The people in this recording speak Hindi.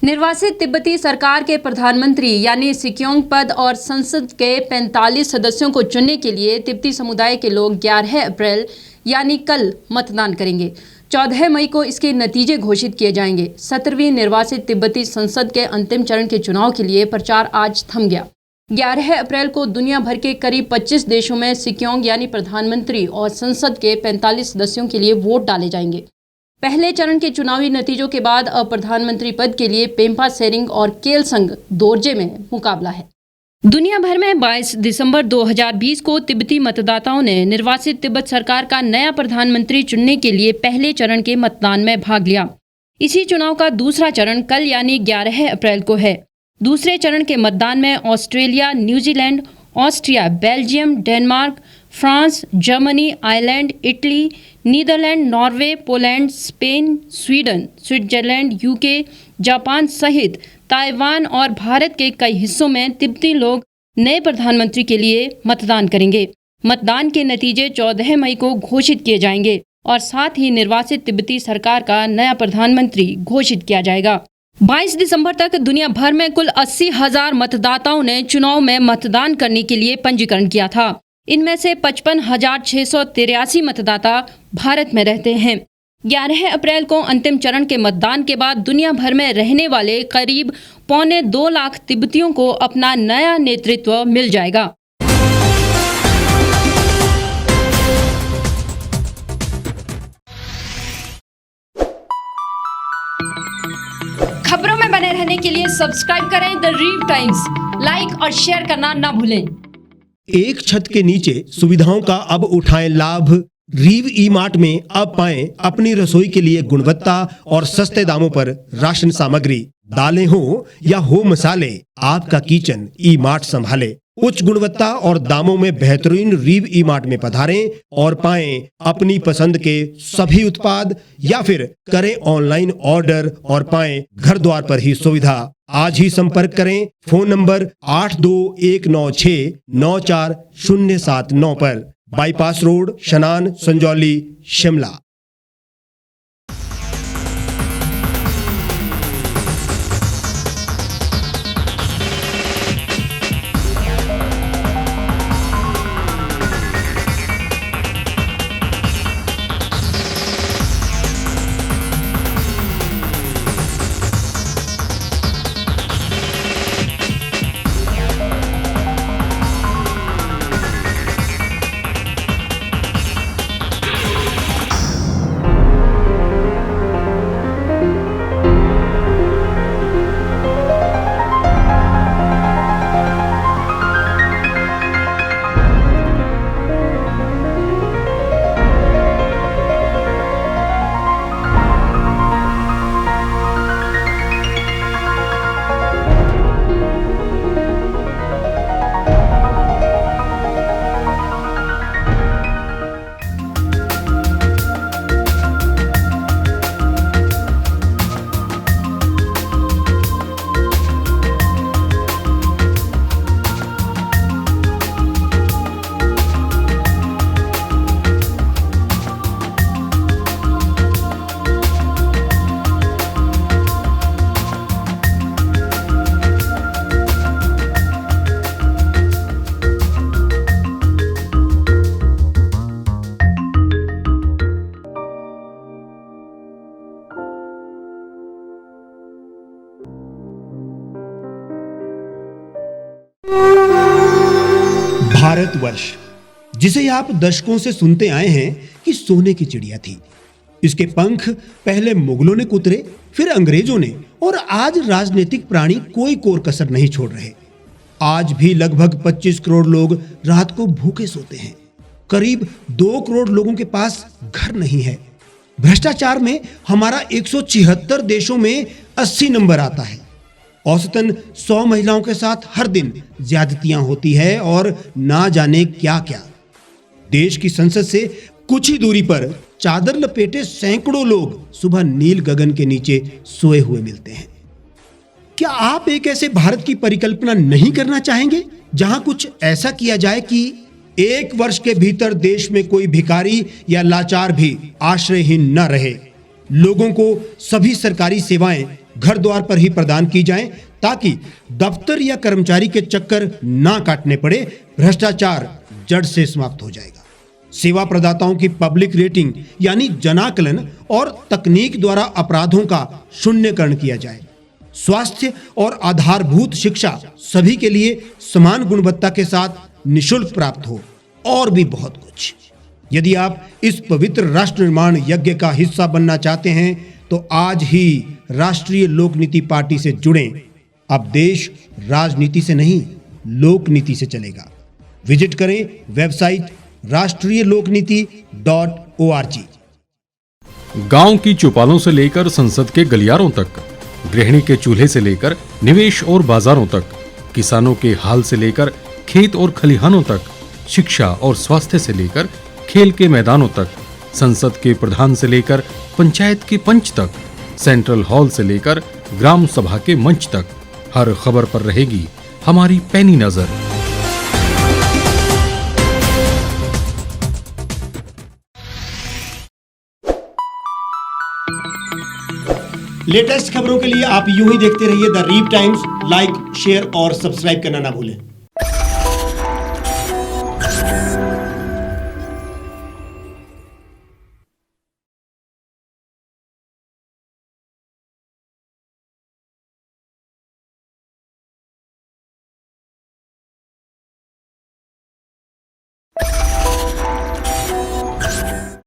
निर्वासित तिब्बती सरकार के प्रधानमंत्री यानी सिक्योंग पद और संसद के 45 सदस्यों को चुनने के लिए तिब्बती समुदाय के लोग 11 अप्रैल यानी कल मतदान करेंगे। 14 मई को इसके नतीजे घोषित किए जाएंगे। 17वीं निर्वासित तिब्बती संसद के अंतिम चरण के चुनाव के लिए प्रचार आज थम गया। 11 अप्रैल को दुनिया भर के करीब 25 देशों में सिक्योंग यानी प्रधानमंत्री और संसद के 45 सदस्यों के लिए वोट डाले जाएंगे। पहले चरण के चुनावी नतीजों के बाद अब प्रधानमंत्री पद के लिए पेम्पा सेरिंग और केलसंग दोरजे में मुकाबला है। दुनिया भर में 22 दिसंबर 2020 को तिब्बती मतदाताओं ने निर्वासित तिब्बत सरकार का नया प्रधानमंत्री चुनने के लिए पहले चरण के मतदान में भाग लिया। इसी चुनाव का दूसरा चरण कल यानी 11 अप्रैल को है। दूसरे चरण के मतदान में Australia, New Zealand, Austria, Belgium, Denmark, France, Germany, Ireland, Italy, Netherland, Norway, Poland, Spain, Sweden, Switzerland, UK, Japan सहित ताइवान और भारत के कई हिस्सों में तिब्बती लोग नए प्रधानमंत्री के लिए मतदान करेंगे। मतदान के नतीजे 14 मई को घोषित किए जाएंगे और साथ ही निर्वासित तिब्बती सरकार का नया प्रधानमंत्री घोषित किया जाएगा। 22 दिसंबर तक दुनिया भर में कुल 80,000 मतदाताओं ने चुनाव में मतदान करने के लिए पंजीकरण किया था। इनमें से 55,683 मतदाता भारत में रहते हैं। 11 अप्रैल को अंतिम चरण के मतदान के बाद दुनिया भर में रहने वाले करीब 1.25 लाख तिब्बतियों को अपना नया नेतृत्व मिल जाएगा। खबरों में बने रहने के लिए सब्सक्राइब करें द रीव टाइम्स, लाइक और शेयर करना ना भूलें। एक छत के नीचे सुविधाओं का अब उठाएं लाभ। रीव ई मार्ट में अब पाएं अपनी रसोई के लिए गुणवत्ता और सस्ते दामों पर राशन सामग्री। दालें हो या हो मसाले, आपका किचन ई मार्ट संभाले। उच्च गुणवत्ता और दामों में बेहतरीन रीव ई मार्ट में पधारें और पाएं अपनी पसंद के सभी उत्पाद, या फिर करें ऑनलाइन ऑर्डर और पाएं घर द्वार पर ही सुविधा। आज ही संपर्क करें फोन नंबर 8219694079 पर, बाईपास रोड, शनान, संजौली, शिमला। भारतवर्ष, जिसे आप दशकों से सुनते आए हैं कि सोने की चिड़िया थी। इसके पंख पहले मुगलों ने कुतरे, फिर अंग्रेजों ने, और आज राजनीतिक प्राणी कोई कोर कसर नहीं छोड़ रहे। आज भी लगभग 25 करोड़ लोग रात को भूखे सोते हैं। करीब 2 करोड़ लोगों के पास घर नहीं है। भ्रष्टाचार में हमारा 176 देशों में 80 नंबर आता है। औसतन 100 महिलाओं के साथ हर दिन ज्यादतियां होती है और ना जाने क्या क्या। देश की संसद से कुछ ही दूरी पर चादर लपेटे सैकड़ों लोग सुबह नील गगन के नीचे सोए हुए मिलते हैं। क्या आप एक ऐसे भारत की परिकल्पना नहीं करना चाहेंगे जहां कुछ ऐसा किया जाए कि 1 वर्ष के भीतर देश में कोई भिखारी या लाचार भी आश्रयहीन न रहे, लोगों को सभी सरकारी सेवाएं घर द्वार पर ही प्रदान की जाएं, ताकि दफ्तर या कर्मचारी के चक्कर ना काटने पड़े। भ्रष्टाचार जड़ से समाप्त हो जाएगा। सेवा प्रदाताओं की पब्लिक रेटिंग यानी जनाकलन और तकनीक द्वारा अपराधों का शून्यकरण किया जाए। स्वास्थ्य और आधारभूत शिक्षा सभी के लिए समान गुणवत्ता के साथ निःशुल्क प्राप्त हो, और भी बहुत कुछ। यदि आप इस पवित्र राष्ट्र निर्माण यज्ञ का हिस्सा बनना चाहते हैं तो आज ही राष्ट्रीय लोक नीति पार्टी से जुड़ें। अब देश राजनीति से नहीं, लोक नीति से चलेगा। विजिट करें वेबसाइट rashtriyalokniti.org। गांव की चौपालों से लेकर संसद के गलियारों तक, गृहिणी के चूल्हे से लेकर निवेश और बाजारों तक, किसानों के हाल से लेकर खेत और खलिहानों तक, शिक्षा और स्वास्थ्य से लेकर खेल के मैदानों तक, संसद के प्रधान से लेकर पंचायत के पंच तक, सेंट्रल हॉल से लेकर ग्राम सभा के मंच तक, हर खबर पर रहेगी हमारी पैनी नजर। लेटेस्ट खबरों के लिए आप यूं ही देखते रहिए the reap times. Like, share और सब्सक्राइब करना ना भूलें।